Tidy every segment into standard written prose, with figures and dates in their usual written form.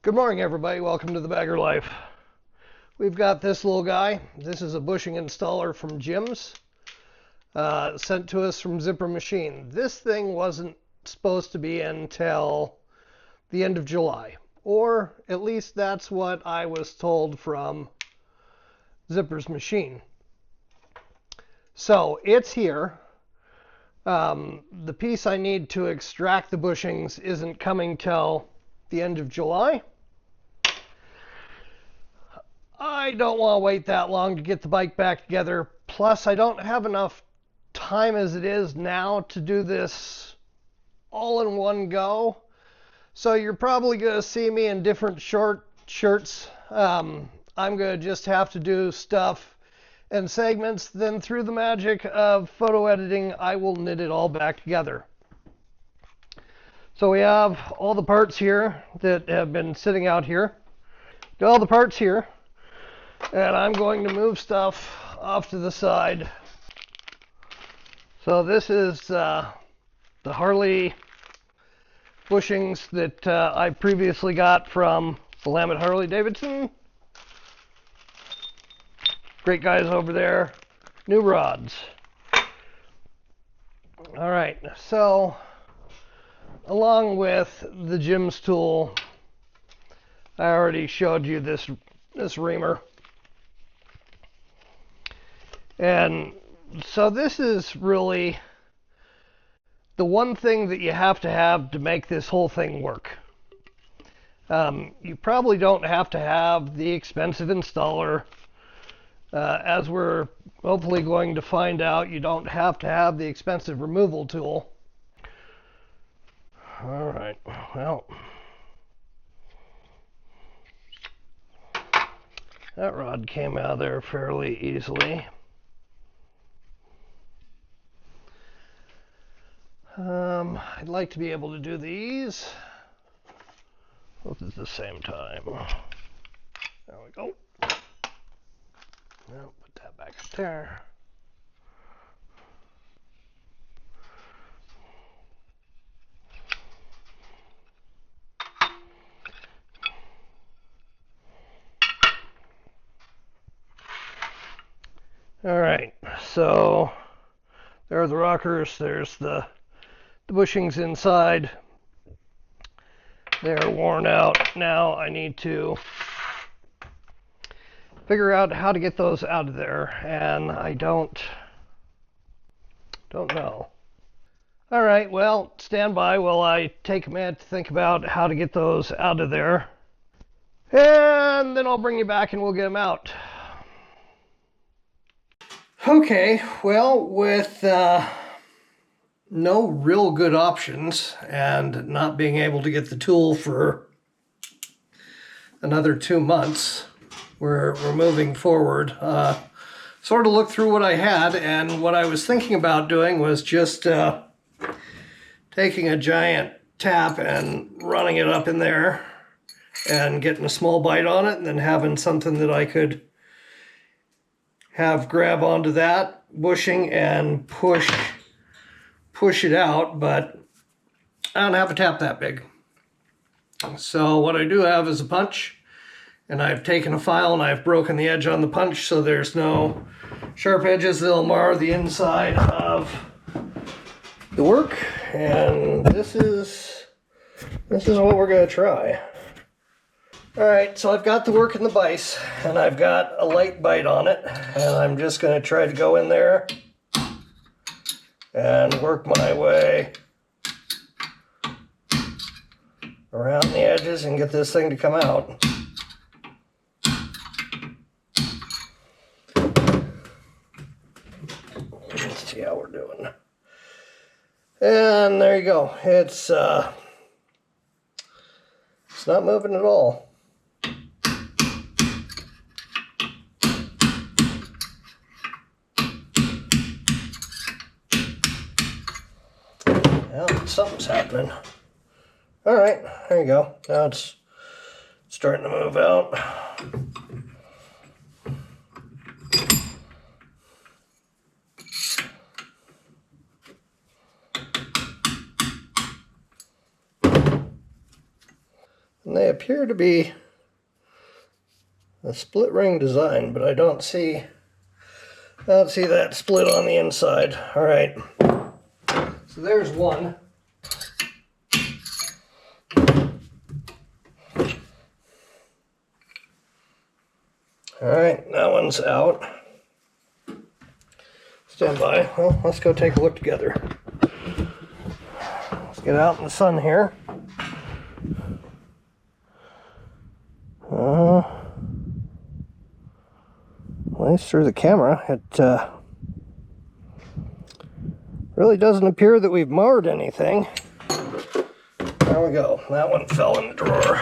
Good morning, everybody. Welcome to the Bagger Life. We've got this little guy. This is a bushing installer from Jim's, sent to us from Zipper Machine. This thing wasn't supposed to be until the end of July, or at least that's what I was told from Zipper's Machine. So it's here. The piece I need to extract the bushings isn't coming till the end of July. I don't want to wait that long to get the bike back together. Plus, I don't have enough time as it is now to do this all in one go. So you're probably going to see me in different short shirts. I'm going to just have to do stuff and segments. Then through the magic of photo editing, I will knit it all back together. So we have all the parts here that have been sitting out here. Got all the parts here. And I'm going to move stuff off to the side. So this is the Harley bushings that I previously got from the Willamette Harley Davidson. Great guys over there. New rods. All right, so along with the Jim's tool, I already showed you this reamer. And so this is really the one thing that you have to make this whole thing work. You probably don't have to have the expensive installer. As we're hopefully going to find out, you don't have to have the expensive removal tool. All right, well, that rod came out of there fairly easily. I'd like to be able to do these both at the same time. There we go. Now put that back up there. All right, so there are the rockers. There's the bushings inside. They're worn out. Now I need to figure out how to get those out of there, and I don't know. All right, well, stand by while I take a minute to think about how to get those out of there, and then I'll bring you back and we'll get them out. Okay, well, with no real good options and not being able to get the tool for another 2 months, we're moving forward. Sort of looked through what I had, and what I was thinking about doing was just taking a giant tap and running it up in there and getting a small bite on it, and then having something that I could have grab onto that bushing and push it out, but I don't have a tap that big. So what I do have is a punch, and I've taken a file and I've broken the edge on the punch so there's no sharp edges that'll mar the inside of the work. And this is what we're going to try. All right, so I've got the work in the vise, and I've got a light bite on it, and I'm just going to try to go in there and work my way around the edges and get this thing to come out. Let's see how we're doing. And there you go. It's not moving at all. Well, something's happening. All right, there you go. Now it's starting to move out. And they appear to be a split ring design, but I don't see that split on the inside. All right, so there's one. All right, that one's out. Stand by. Well, let's go take a look together. Let's get out in the sun here. At least through the camera, it really doesn't appear that we've marred anything. There we go. That one fell in the drawer.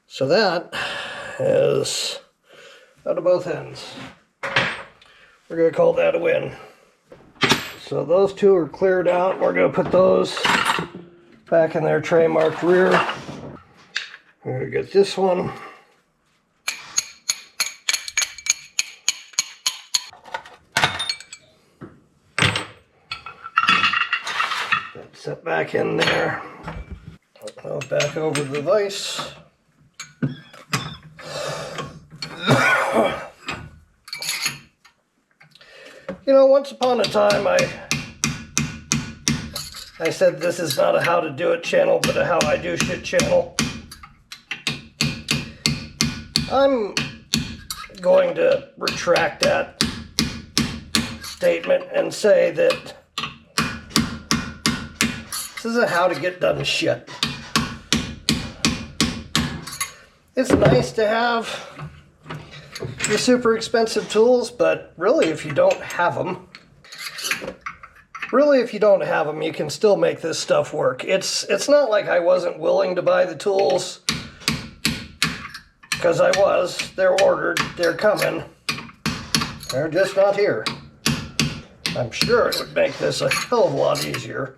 So that is out of both ends. We're going to call that a win. So those two are cleared out. We're going to put those back in their tray marked rear. We're going to get this one. Set back in there. I'll back over the vise. You know, once upon a time I said this is not a how to do it channel, but a how I do shit channel. I'm going to retract that statement and say that this is a how to get done shit. It's nice to have the super expensive tools, but really if you don't have them, you can still make this stuff work. It's not like I wasn't willing to buy the tools, because I was. They're ordered, they're coming. They're just not here. I'm sure it would make this a hell of a lot easier.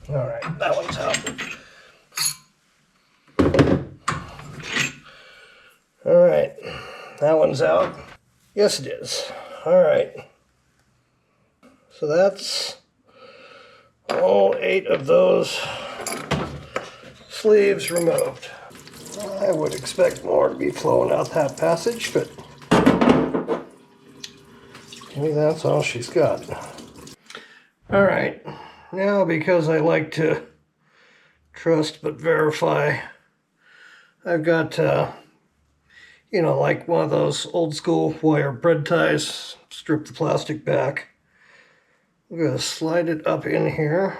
Alright, that one's out. Alright, that one's out. Yes, it is. Alright. So that's all 8 of those sleeves removed. I would expect more to be flowing out that passage, but maybe that's all she's got. Alright. Now, because I like to trust but verify, I've got, you know, like one of those old school wire bread ties, strip the plastic back. I'm going to slide it up in here.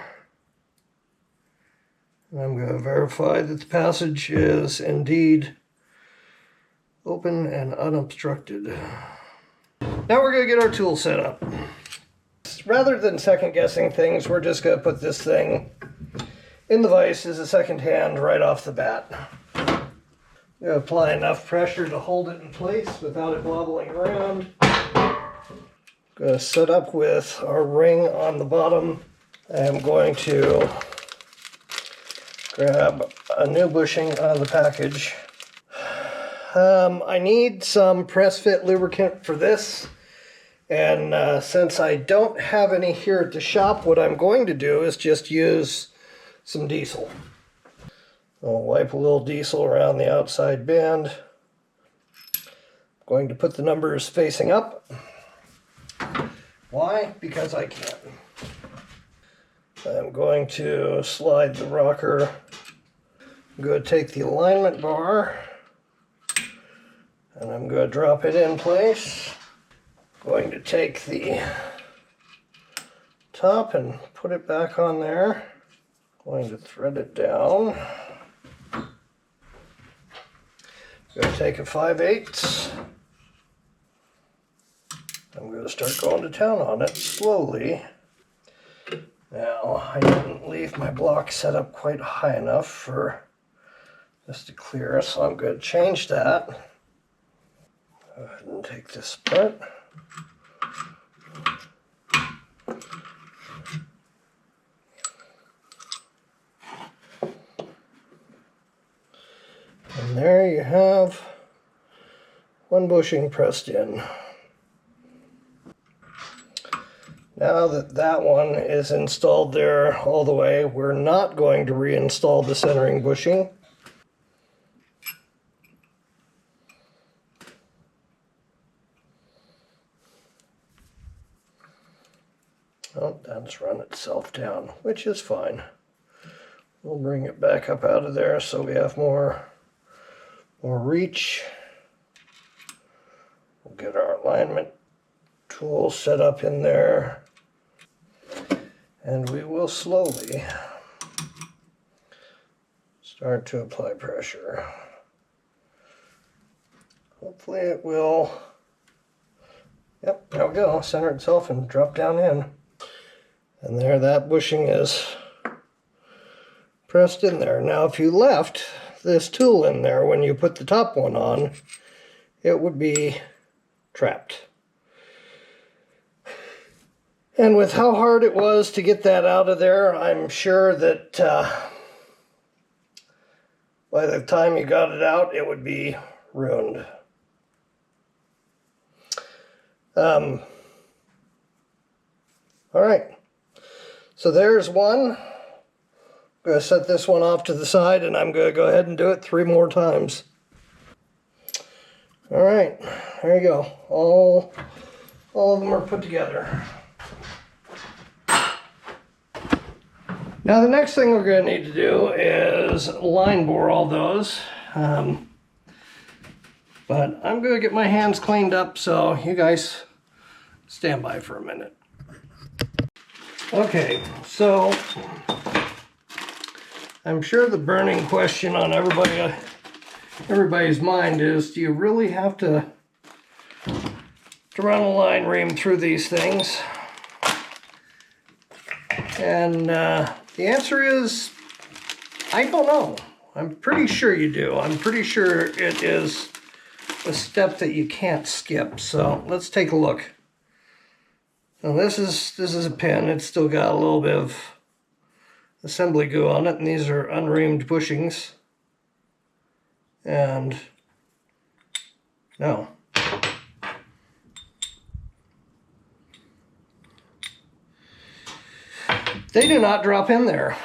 And I'm going to verify that the passage is indeed open and unobstructed. Now we're going to get our tool set up. Rather than second guessing things, we're just going to put this thing in the vise as a second hand right off the bat. I'm going to apply enough pressure to hold it in place without it wobbling around. Going to set up with our ring on the bottom. I'm going to grab a new bushing out of the package. I need some press fit lubricant for this. And since I don't have any here at the shop, what I'm going to do is just use some diesel. I'll wipe a little diesel around the outside band. I'm going to put the numbers facing up. Why? Because I can. I'm going to slide the rocker. I'm going to take the alignment bar and I'm going to drop it in place. Going to take the top and put it back on there. Going to thread it down. Going to take a 5/8. I'm going to start going to town on it slowly. Now, I didn't leave my block set up quite high enough for this to clear, so I'm going to change that. Go ahead and take this apart. And there you have one bushing pressed in. Now that that one is installed there all the way, we're not going to reinstall the centering bushing. Oh, that's run itself down, which is fine. We'll bring it back up out of there so we have more reach. We'll get our alignment tool set up in there, and we will slowly start to apply pressure. Hopefully it will, yep, there we go, center itself and drop down in. And there, that bushing is pressed in there. Now if you left this tool in there when you put the top one on, it would be trapped. And with how hard it was to get that out of there, I'm sure that by the time you got it out, it would be ruined. All right, so there's one. I'm going to set this one off to the side, and I'm going to go ahead and do it 3 more times. All right, there you go. All of them are put together. Now the next thing we're going to need to do is line bore all those. But I'm going to get my hands cleaned up, so you guys stand by for a minute. Okay, so I'm sure the burning question on everybody's mind is, do you really have to run a line ream through these things? And the answer is, I don't know. I'm pretty sure you do. I'm pretty sure it is a step that you can't skip. So let's take a look. Now this is a pin. It's still got a little bit of assembly goo on it, and these are unreamed bushings. And no. They do not drop in there.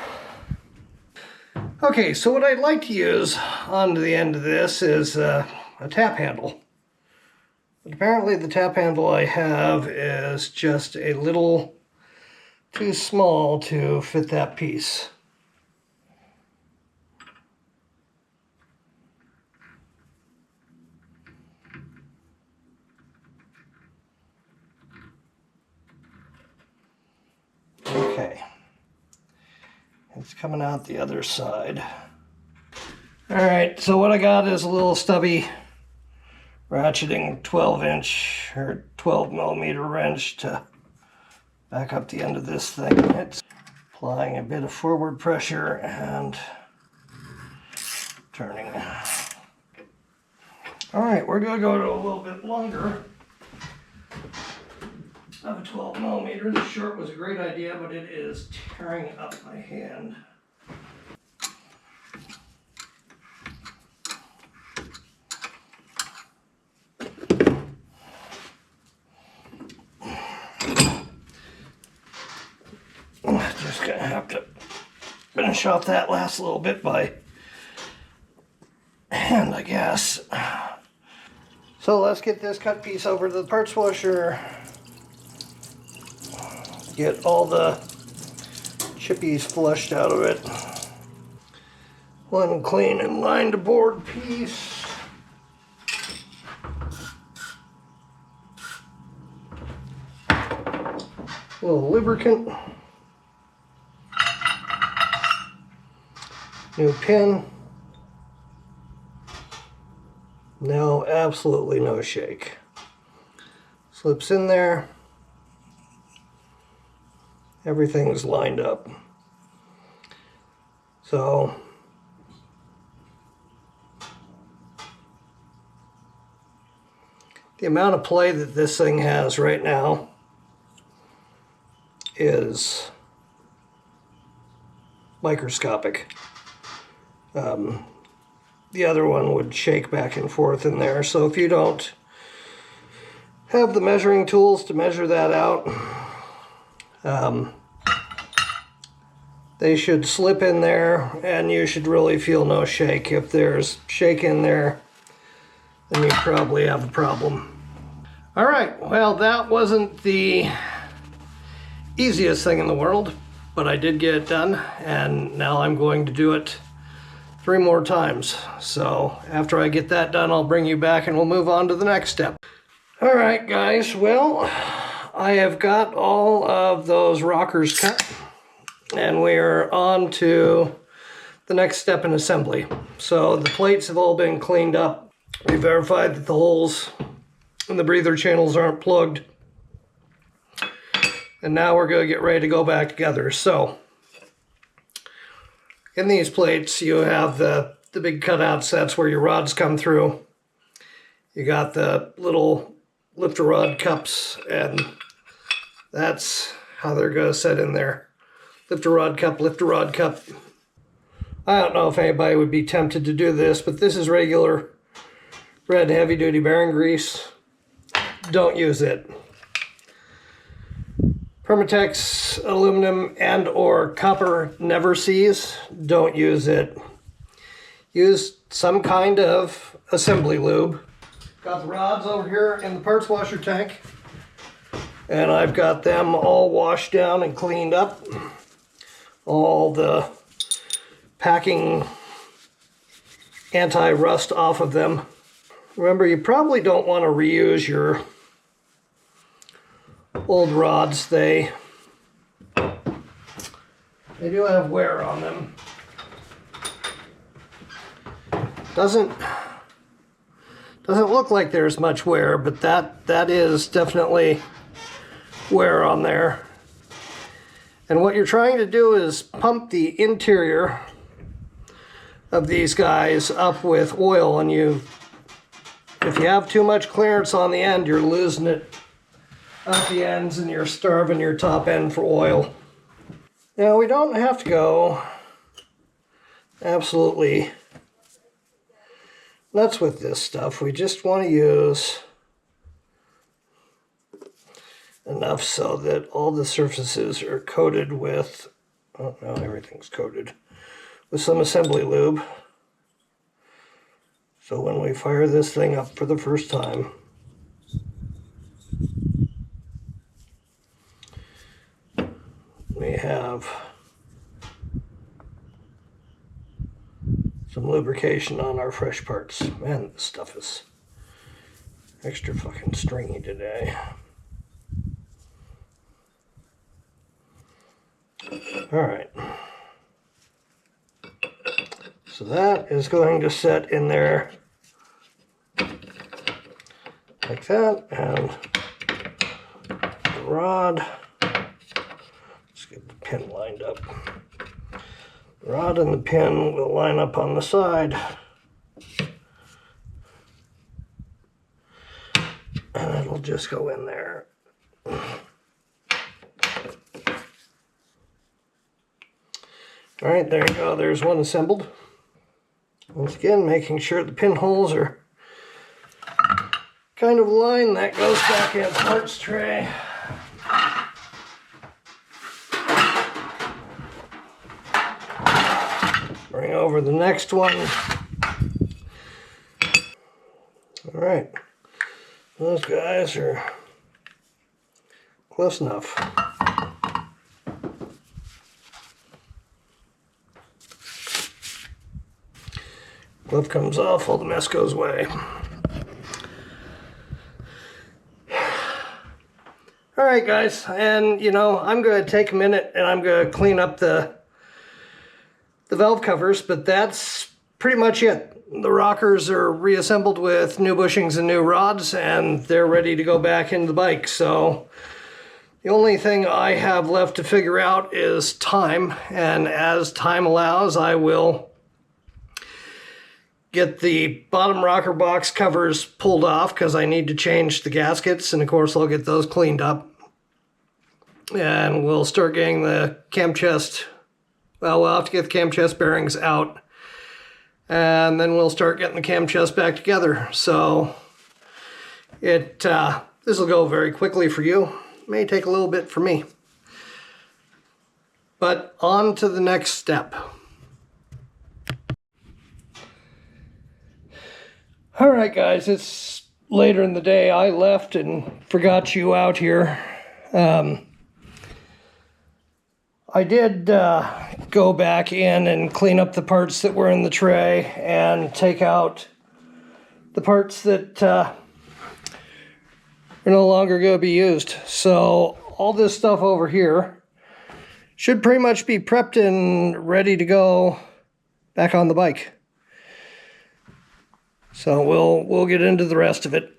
Okay, so what I'd like to use onto the end of this is a tap handle. But apparently the tap handle I have is just a little too small to fit that piece. Okay. It's coming out the other side. Alright, so what I got is a little stubby ratcheting 12-inch or 12mm wrench to back up the end of this thing. It's applying a bit of forward pressure and turning. Alright, we're going to go to a little bit longer of a 12mm. The short was a great idea, but it is tearing up my hand. Just gonna have to finish off that last little bit by hand, I guess. So let's get this cut piece over to the parts washer. Get all the chippies flushed out of it. One clean and lined board piece. A little lubricant. New pin. No, absolutely no shake. Slips in there. Everything's lined up. So the amount of play that this thing has right now is microscopic. The other one would shake back and forth in there. So if you don't have the measuring tools to measure that out, they should slip in there and you should really feel no shake. If there's shake in there, then you probably have a problem. All right, well, that wasn't the easiest thing in the world, but I did get it done, and now I'm going to do it 3 more times. So after I get that done, I'll bring you back and we'll move on to the next step. All right, guys, well, I have got all of those rockers cut, and we are on to the next step in assembly. So the plates have all been cleaned up. We verified that the holes in the breather channels aren't plugged. And now we're going to get ready to go back together. So in these plates, you have the big cutouts. That's where your rods come through. You got the little lifter rod cups, and that's how they're going to set in there. Lifter rod cup, lifter rod cup. I don't know if anybody would be tempted to do this, but this is regular red heavy-duty bearing grease. Don't use it. Permatex aluminum and or copper never sees. Don't use it. Use some kind of assembly lube. Got the rods over here in the parts washer tank, and I've got them all washed down and cleaned up. All the packing anti-rust off of them. Remember, you probably don't want to reuse your old rods. They do have wear on them. Doesn't look like there's much wear, but that is definitely wear on there. And what you're trying to do is pump the interior of these guys up with oil, and if you have too much clearance on the end, you're losing it at the ends and you're starving your top end for oil. Now, we don't have to go absolutely nuts with this stuff. We just want to use enough so that all the surfaces are coated with, oh no, everything's coated with some assembly lube. So when we fire this thing up for the first time, we have some lubrication on our fresh parts. Man, this stuff is extra fucking stringy today. All right. So that is going to set in there like that, and the rod, let's get the pin lined up. The rod and the pin will line up on the side, and it'll just go in there. All right, there you go. There's one assembled. Once again, making sure the pinholes are kind of aligned. That goes back in the parts tray. Bring over the next one. All right, those guys are close enough. Glove comes off, all the mess goes away. All right, guys, and I'm going to take a minute and I'm going to clean up the valve covers, but that's pretty much it. The rockers are reassembled with new bushings and new rods, and they're ready to go back into the bike. So the only thing I have left to figure out is time, and as time allows, I will get the bottom rocker box covers pulled off because I need to change the gaskets, and of course I'll get those cleaned up. And we'll start getting the cam chest, well, we'll have to get the cam chest bearings out, and then we'll start getting the cam chest back together. So this will go very quickly for you. It may take a little bit for me. But on to the next step. All right, guys, it's later in the day. I left and forgot you out here. I did go back in and clean up the parts that were in the tray and take out the parts that are no longer going to be used. So all this stuff over here should pretty much be prepped and ready to go back on the bike. So we'll get into the rest of it.